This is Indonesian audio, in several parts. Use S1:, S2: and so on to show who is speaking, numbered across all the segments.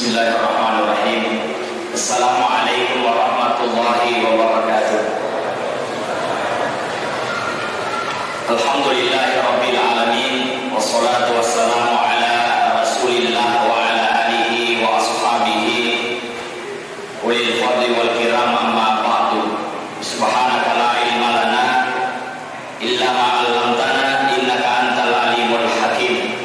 S1: Bismillahirrahmanirrahim. Assalamualaikum warahmatullahi wabarakatuh. Alhamdulillahirabbil alamin, wassalatu wassalamu ala Rasulillah wa ala alihi wa ashabihi ulil fadli wal kiram, amma ba'du. Subhanaka la ilma lana illa ma 'allamtana innaka antal alimul hakim.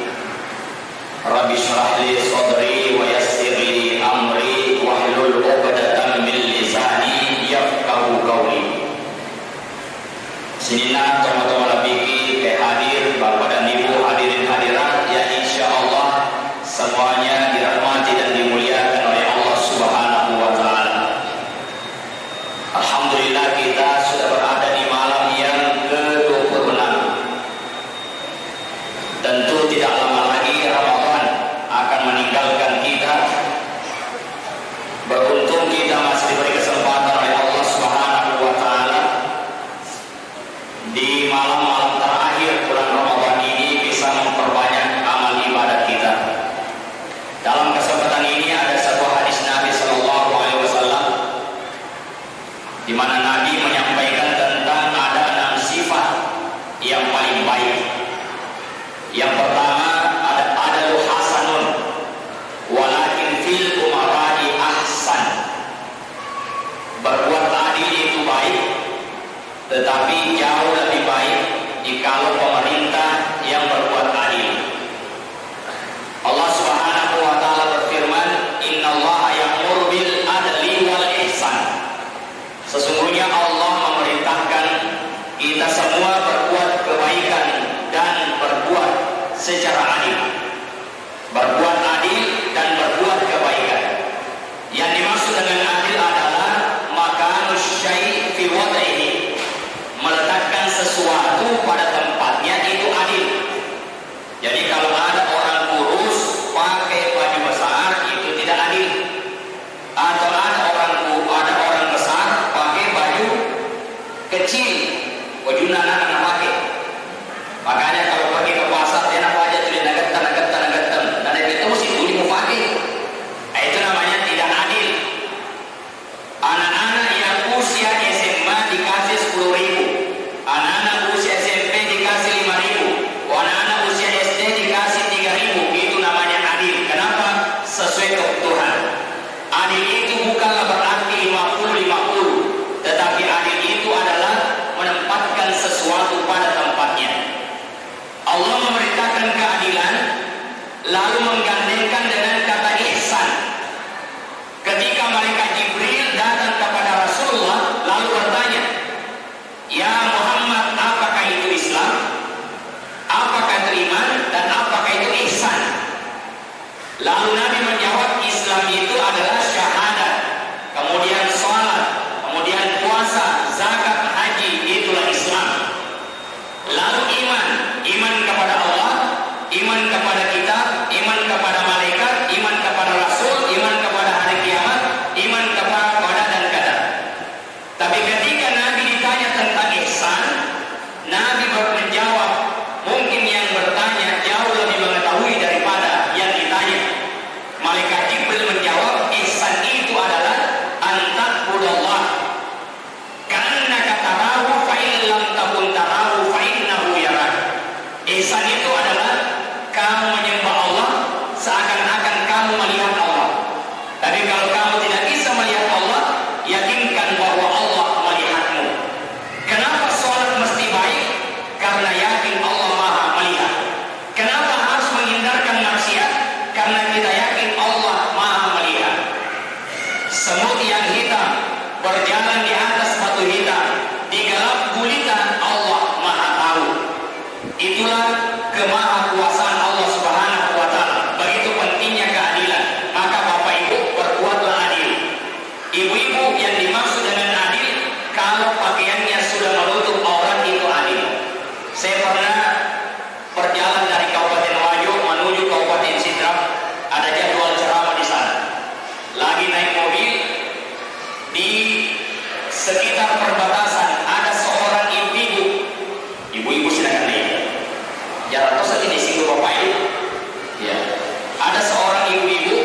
S1: Rabbi shrah li sadri wa yassir li amri wahlul 'uqdatam min lisani yafqahu qawli. Sinina teman-teman lebih hadir Bapak dan Ibu hadirin hadirat yang insyaallah semuanya dirahmati dan dimuliakan oleh Allah Subhanahu wa taala. Alhamdulillah kita sudah berada di malam yang ke-26. Tentu tidak lama lagi Ramadan akan meninggalkan kita. Beruntung kita masih diberi kesempatan oleh Allah Subhanahu wa taala di malam-malam terakhir bulan Ramadan ini bisa memperbanyak amal ibadat kita. Dalam kesempatan ini ada satu hadis Nabi sallallahu alaihi wasallam di mana Nabi menyampaikan tentang ada 6 sifat yang paling baik. Yang pertama ada adalu hasanun walakin fil umara'i ahsan. Berbuat adil itu baik, tetapi jauh lebih baik jikalau pemerintah yang berbuat adil. Allah Subhanahu wa taala berfirman, "Innallaha ya'muru bil adli wal ihsan." Sesungguhnya Allah memerintahkan kita semua berbuat kebaikan dan berbuat secara adil. Berbuat adil dan berbuat kebaikan. Yang dimaksud dengan adil adalah makanus syai' fi wad'ihi. Meletakkan sesuatu pada tempatnya itu adil. Jadi kalau ada orang kurus pakai baju besar itu tidak adil. Atau ada orang besar pakai baju kecil, baju anak-anak pakai. Makanya kalau pergi ke pasar dia nak aja tulis nagetan dan itu mesti beli mau pakai. Itu namanya tidak adil. Anak-anak yang usia SMA dikasih 10.000, anak-anak usia SMP dikasih 5.000, anak-anak usia SD dikasih 3.000. Itu namanya adil. Kenapa? Sesuai kebutuhan. Adil itu bukanlah berarti 50-50, tetapi adil itu adalah menempatkan sesuatu pada tempatnya. Allah memerintahkan keadilan lalu menggandengkan dengan kata ihsan. Ketika malaikat Jibril datang kepada Rasulullah lalu bertanya, "Ya Muhammad, apakah itu Islam? Apakah itu iman? Dan apakah itu ihsan?" Lalu Nabi menjawab, "Islam itu adalah syahadat, kemudian sholat, kemudian puasa, zakat, haji, itulah Islam. Lalu iman kepada Allah, iman kepada kitab, iman kepada malaikat, iman kepada rasul, iman kepada hari kiamat, iman kepada dan qadar." Tapi ketika Nabi ditanya tentang ihsan, Nabi menjawab, mungkin yang bertanya jauh lebih mengetahui daripada yang ditanya. Malaikat Jibril menjawab, ihsan itu adalah anta'budallah ka'annaka tarahu fa in lam takun tarahu fa innahu yarak. Ihsan itu adalah kamu menyembah Allah seakan-akan kamu melihat Allah. Tapi kalau kamu tidak bisa melihat Allah, yakinkan bahwa Allah melihatmu. Kenapa sholat mesti baik? Karena yakin Allah Maha melihat. Kenapa harus menghindarkan maksiat? Karena kita yakin Allah Maha melihat. Semut yang hitam berjalan di atas batu hitam, di gelap gulita, Allah Maha tahu. Itulah kemahakuasaan Allah Subhanahu wa taala. Begitu pentingnya keadilan. Maka Bapak Ibu berbuatlah adil. Ibu-ibu yang dimaksud dengan adil, kalau pakaiannya sudah menutup aurat itu adil. Saya pernah berjalan dari Kabupaten Wajo menuju Kabupaten Sidrap, ada jadwal ceramah di sana. Lagi naik mobil di sekitar perbatasan ada seorang ibu-ibu silakan lihat. Jarak tosa ini singgung Bapak Ibu. Ya. Ada seorang ibu-ibu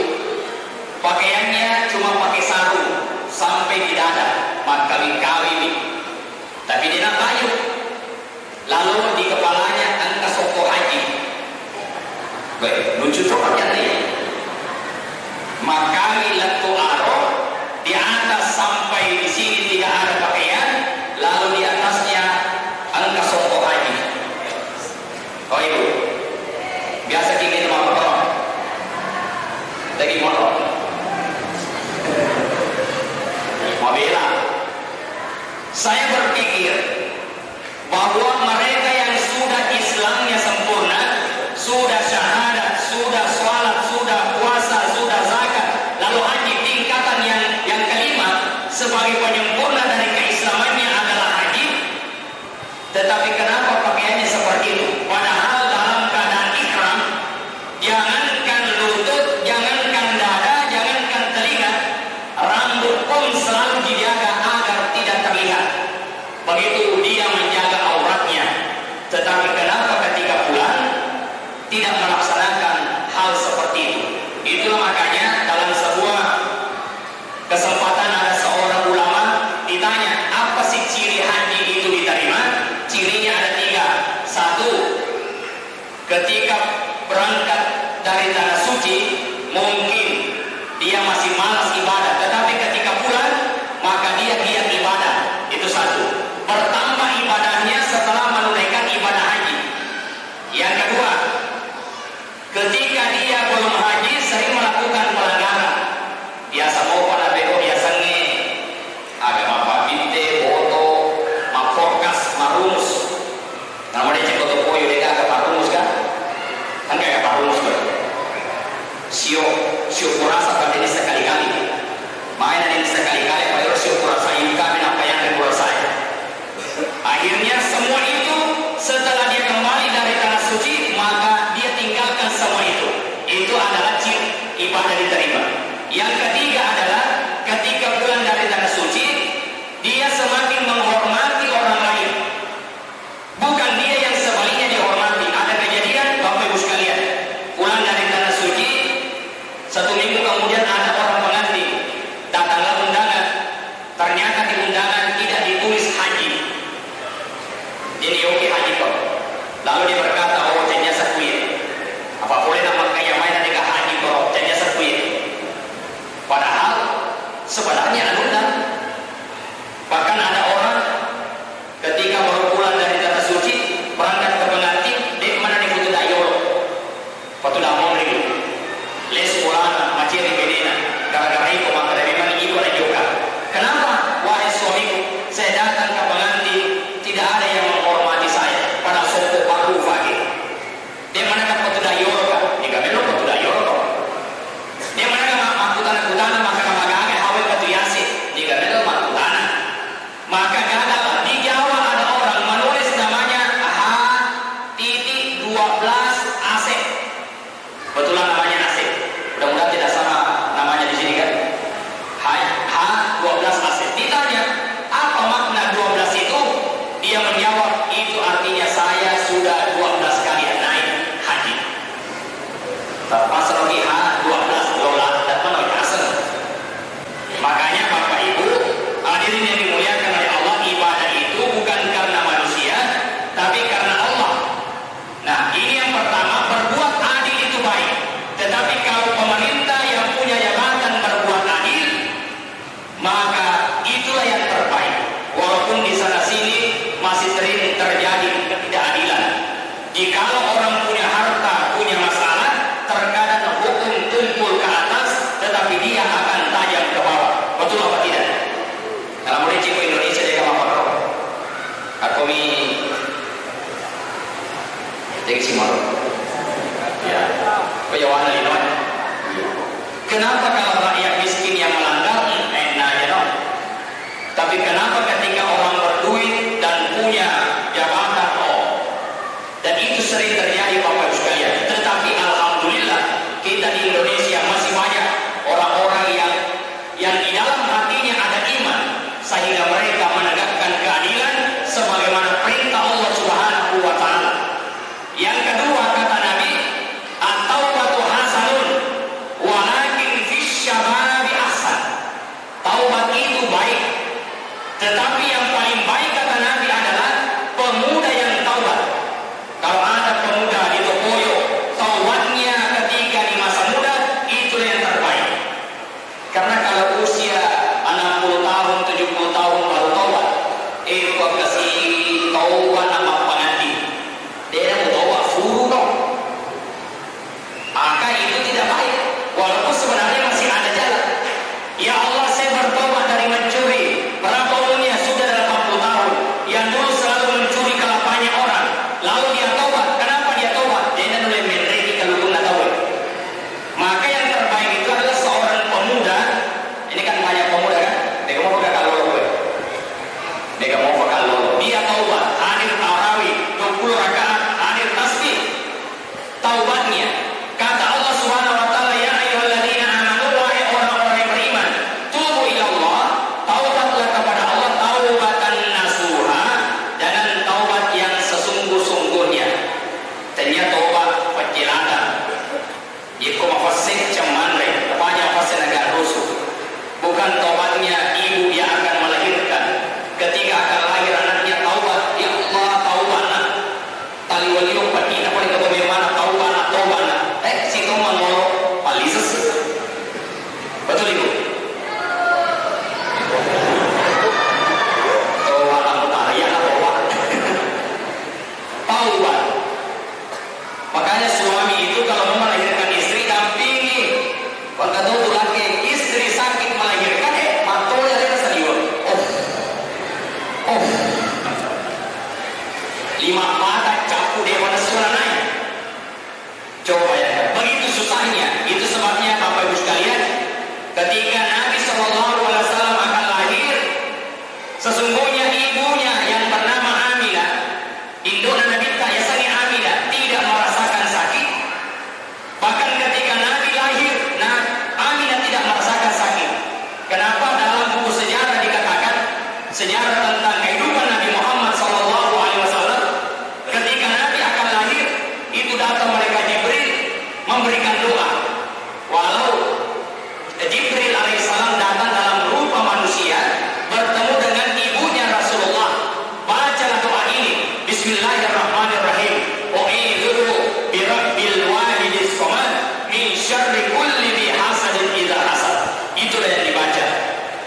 S1: kawin-kawin, tapi dia nak bayar. Lalu di kepalanya angka soko haji. Baik, lucu tuh pakaiannya. Maka latu aro di atas sampai di sini tidak ada pakaian, lalu di atasnya angka soko haji. Oh ibu, biasa kini nama apa? Lagi motor. Mabela. Saya berpikir bahwa mereka yang sudah Islamnya sempurna, sudah syahadat, sudah sholat, sudah puasa, sudah zakat, lalu haji tingkatan yang kelima sebagai penyempurna dari keislamannya adalah haji. Tetapi kenapa pakaiannya seperti itu? Padahal dalam keadaan ihram, jangankan lutut, jangankan dada, jangankan telinga, rambut pun selalu dijaga agar tidak terlihat. Begitu dia menjaga auratnya. Tetapi kenapa ketika pulang tidak melaksanakan hal seperti itu? Itulah makanya dalam sebuah kesempatan ada seorang ulama ditanya, apa sih ciri haji itu diterima? Cirinya ada 3. 1, ketika berangkat dari tanah suci mungkin dia masih malas ibadah, tetapi ketika pulang maka dia giat ibadah. Itu 1. Bertambah ibadahnya setelah menunaikan ibadah haji. Yang kedua, ketika dia belum haji sering melakukan pelanggaran. Biasa mau pada bego biasa nge agama apa binte, foto, mafokas, marumus. Namanya cek foto poyo dia agak marumus kan? Kan kayak marumus kan? Sio kurasa pada ini sekali-kali. Main ini sekali-kali, Pak sio kurasa ini kami apa yang dibuat saya. Akhirnya semua itu setelah dia kembali dari tanah suci maka dia tinggalkan semua itu. Itu adalah ciri ibadah diterima. Yang ketiga adalah ketika pulang dari tanah suci dia semakin menghormati orang lain. Bukan dia yang sebaliknya dihormati. Ada kejadian Bapak Ibu sekalian, pulang dari tanah suci 1 minggu kemudian ada orang pengantin, datanglah undangan. Ternyata di undangan tidak ditulis haji. Jadi oke haji kok. Lalu dia berkata, oh jadinya sekuye. Apa boleh nama kayak main adikah haji kok jadinya sekuye. Padahal sebenarnya undang. Bahkan ada orang ketika baru pulang dari tanah suci berangkat ke pengantin, dek mana nih foto dayolo. Foto damon nih. Les sekolah macam ni bedena. Gara-gara itu maka dari mana itu ada juga. Kenapa? Wahai suamiku, saya datang ke pengantin tidak ada yang menghormati saya. Pada soko baru pagi. Dia mana kan foto dayolo kan? Jika belum foto dayolo. Dia mana kan makutana maka kamagaga hawe foto yasi. Jika belum makutana. Maka gagal. Di Jawa ada orang menulis namanya H.12 Asep. Betulan namanya Asep. Mudah-mudahan tidak sama namanya di sini kan. H12 Asep. Ditanya, apa makna 12 itu? Dia menjawab, itu artinya saya sudah 12 kali naik haji. Terpas lagi H12 dolar dan menolak asal. Makanya Bapak Ibu, hadirin yang dimuliakan oleh Allah, ibadah itu bukan karena manusia, tapi karena Allah. Nah, ini yang pertama, berbuat adil itu baik. Tetapi kalau pemerintah yang punya jabatan berbuat adil, maka itulah yang terbaik. Walaupun di sana sini masih sering terjadi ketidakadilan. Jikalau orang punya harta, punya masalah, terkadang hukum tumpul ke atas, tetapi dia akan tajam ke bawah. Betul apa tidak? Dalam prinsip Indonesia dia apa kau? Aku mi, jadi si malu. Ya, pejawan ini non. Kenapa kalau rakyat miskin yang melanggar, enak ya non? Tapi Tetapi yang paling baik kata Nabi adalah pemuda yang taubat. Kalau ada pemuda di Tokoyo, taubatnya ketika di masa muda, itu yang terbaik. Karena kalau usia 60 tahun, 70 tahun baru taubat, kok kasih taubat sama pengantin. Dia mau taubat suruh dong. Maka itu tidak baik. Walaupun sebenarnya masih ada jalan. Ya Allah, saya bertobat dari mencuri. Berapa umurnya? Sudah 80 tahun. Yang dulu selalu mencuri kelapanya orang. Lalu dia tobat. Kenapa dia tobat? Dia tidak boleh menreki kalau pun tidak tahu. Maka yang terbaik itu adalah seorang pemuda. Ini kan banyak pemuda kan? Dia mau pakai kaloro. Dia mau pakai kaloro. Dia taubat. Hadir tarawih 20 rakaat. Hadir tasbih. Taubatnya. Kata Allah Subhanahu wa taala, ya ayyuhalladzina amanu, wahai orang-orang yang beriman, tubu ila Allah, taubatlah kepada Allah taubatan nasuha, dengan taubat yang sesungguh-sungguhnya. Ternyata taubat penjelatan. Itu mafasih cuman banyak fasih agak rusuh. Bukan taubatnya ibu yang akan melahirkan. Ketika akan lahir anaknya taubat, ya Allah taubat. Tali waliyo patina paling bagaimana taubat. Situ mengolok palises. Betul ibu? Taubat anggota ya taubat. Taubat. Makanya suami itu kalau mau melahirkan istri dampingi. Kalau tahu laki istri sakit melahirkan, matolnya ada saliur. Oh. 5 mata capu dia pada suara naik. Coba ya, begitu susahnya. Itu sebabnya Bapak Ibu sekalian, ketika Nabi SAW akan lahir, sesungguhnya ibunya yang bernama Aminah, indukna Nabi Yasani Aminah, tidak merasakan sakit. Bahkan ketika Nabi lahir, Aminah tidak merasakan sakit. Kenapa? Dalam buku sejarah dikatakan, sejarah tentang kehidupan Nabi Muhammad SAW, ketika Nabi akan lahir, itu datang mereka Jibril memberikan doa. Walau Jibril alaihissalam datang dalam rupa manusia bertemu dengan ibunya Rasulullah, bacalah doa ini, Bismillahirrahmanirrahim, u'idzu birabbil walidis samad min syarri kulli dhi hasadin idza hasad. Itulah yang dibaca.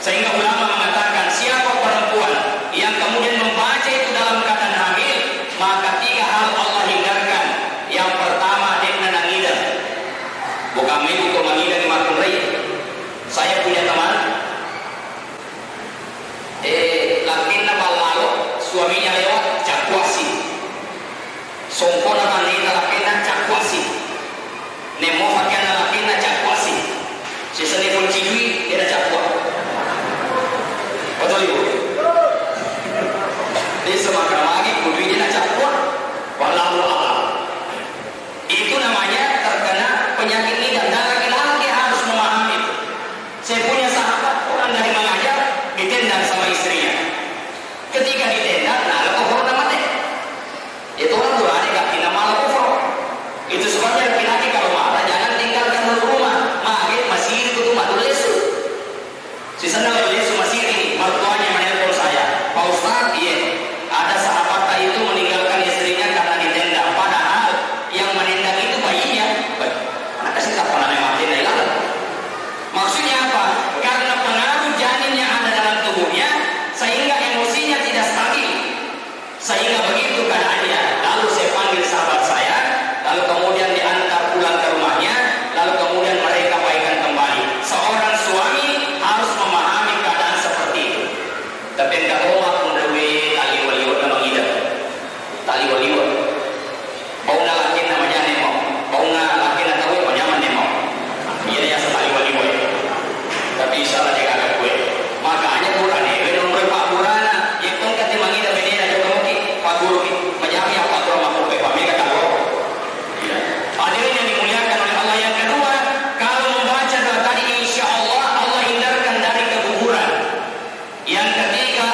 S1: Sehingga ulama mengatakan siapa perempuan yang kemudian membaca itu dalam keadaan hamil, maka 3 hal Allah hindarkan. Yang pertama, dia menangidar. Bukan minggu mengidar di Makurai. Saya punya teman, lakinna balalo, suaminya lewat, cakuasi. Songkona bandita lakinna cakuasi. Nemo fakana lakinna cakuasi. Sisanya pun cidui, dia dah cakuas. Betul ibu? Dia semakin lagi, kudui dia dah cakuas. Wallahu a'lam. Itu namanya terkena penyakit lidah, dan laki-laki harus memahami itu. Saya punya sahabat, orang dari mengajar, ditendang sama istrinya. Ketika ditendang, kufur namanya. Itu orang durhani, gak kena malah kufur. Itu sebabnya laki-laki kalau marah, jangan tinggalkan rumah. Masih itu rumah dulu lesu. Sisanya lesu masih ini, mertuanya menelpon saya, Pak Ustaz, iya, ada sahabat itu meninggalkan istrinya karena ditendang. Padahal yang menendang itu bayinya. Anak kasih tak pernah mati dari lalu. Maksudnya apa? Karena pengaruh janin yang ada dalam tubuhnya, sehingga emosinya tidak stabil. Sehingga begitu keadaannya. Lalu saya panggil sahabat saya, lalu kemudian diantar pulang ke rumahnya, lalu kemudian mereka baikan kembali. Seorang suami harus memahami keadaan seperti itu. Tapi enggak rumah mendewi tali waliwat nama ngidap. Tali waliwat. Bauna laki namanya nemo. Bauna laki tahu apa nyaman nemo. Iya ya sekali waliwat. Tapi salah dia kagak gue. Makanya Quran ini nomor Pak Burana yang tongkat di mangida bedena juga mungkin Pak Guru menjami apa Guru makhluk Pak mereka tahu. Hadirin yang dimuliakan oleh Allah, yang kedua, kalau membaca doa tadi insya Allah Allah hindarkan dari keguguran. Yang ketiga,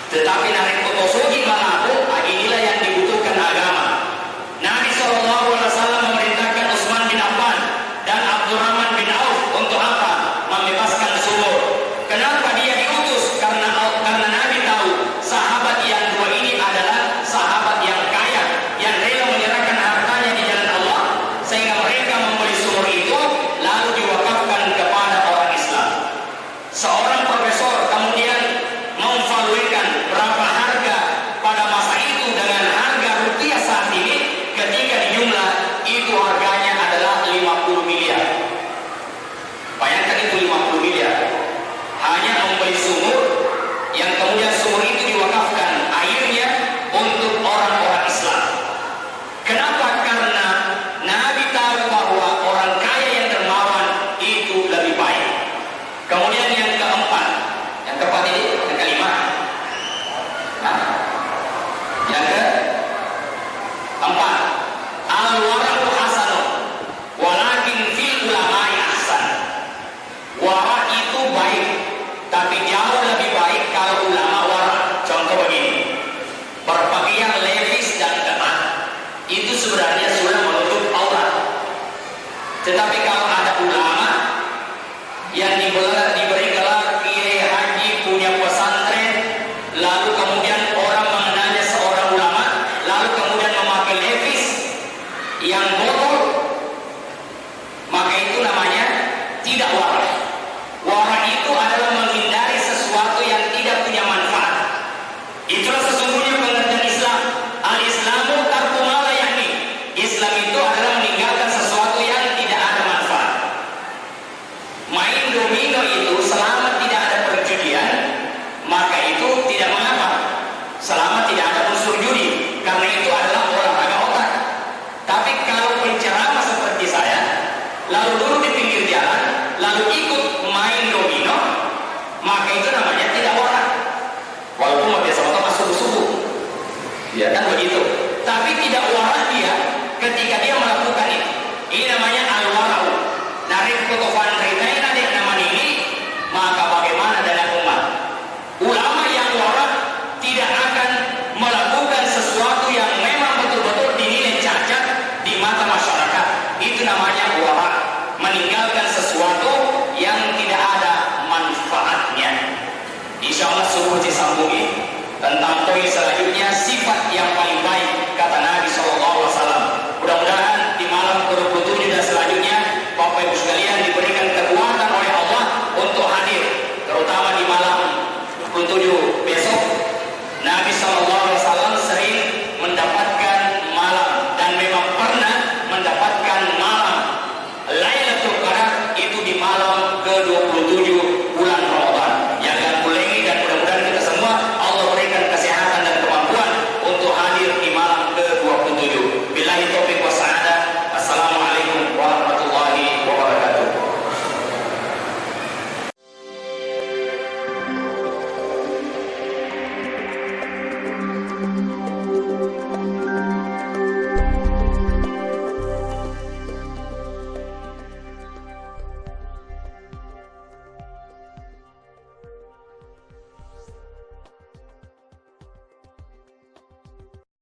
S1: Tetapi narik kotosugi malaku, inilah yang dibutuhkan agama. Nabi SAW memerintahkan Utsman bin Affan dan Abdurrahman bin Auf untuk apa? Membebaskan sumur. Kenapa dia diutus? Karena Nabi tahu sahabat yang dua ini adalah sahabat yang kaya, yang rela menyerahkan hartanya di jalan Allah, sehingga mereka membeli sumur itu lalu diwakafkan kepada orang Islam. Seorang profesor kemudian memvaluasikan berapa harga pada masa itu dengan harga rupiah saat ini. Ketika dijumlah itu harganya adalah 50 miliar. Bayangkan itu 50 miliar hanya membeli sumur, yang kemudian sumur itu diwakafkan airnya untuk orang-orang Islam. Kenapa? Karena Nabi tahu bahwa orang kaya yang dermawan itu lebih baik. Kemudian yang keempat ini, yang kelima, yang keempat, al-wara'u hasanun walakin fil ulama'i ahsan. Wara itu baik, tapi jauh lebih baik kalau ulama wara. Contoh begini, berpakaian levis dan ketat itu sebenarnya sudah menutup aurat. Tetapi kalau ada ulama yang diberi gelar kiai haji, punya pesantren, lalu kemudian orang mengenalnya seorang ulama, lalu kemudian memakai levis yang botol, maka itu namanya tidak wara.